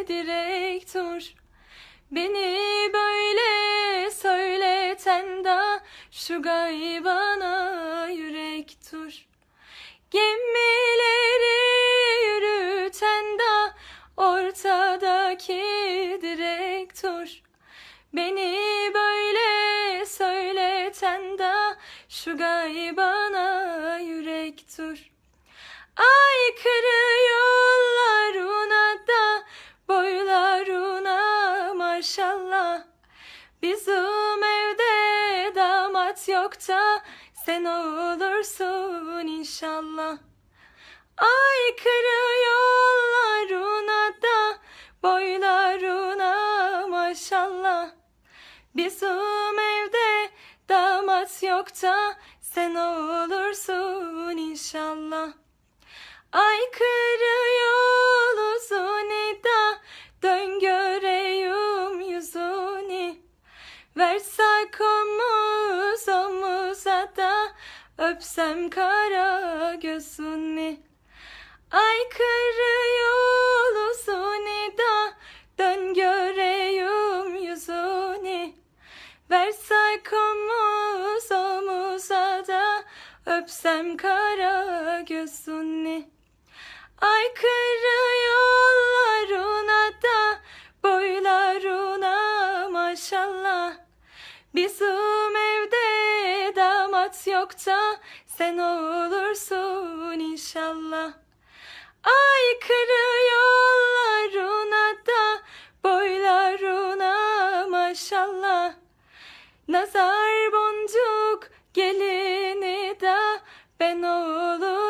direk dur. Beni böyle söyleten da şu gaybana yürek dur. Gemileri yürüten da ortadaki direk dur. Beni böyle söyleten da şu gaybana yürek dur. Aykırı yollarına da boylarına maşallah. Bizim evde damat yok da sen olursun inşallah. Aykırı yollarına da boylarına maşallah. Bizim evde damat yok da sen olursun inşallah. Aykırı yol uzun da dön göreyim yüzünü. Versak omuz omuza da öpsem kara gözünü. Aykırı yol uzun da dön göreyim yüzünü. Versak omuz omuza da öpsem kara gözünü. Aykırı yollarına da boylarına maşallah. Bizim evde damat yok da sen olursun inşallah. Aykırı yollarına da boylarına maşallah. Nazar boncuk gelini da ben olurum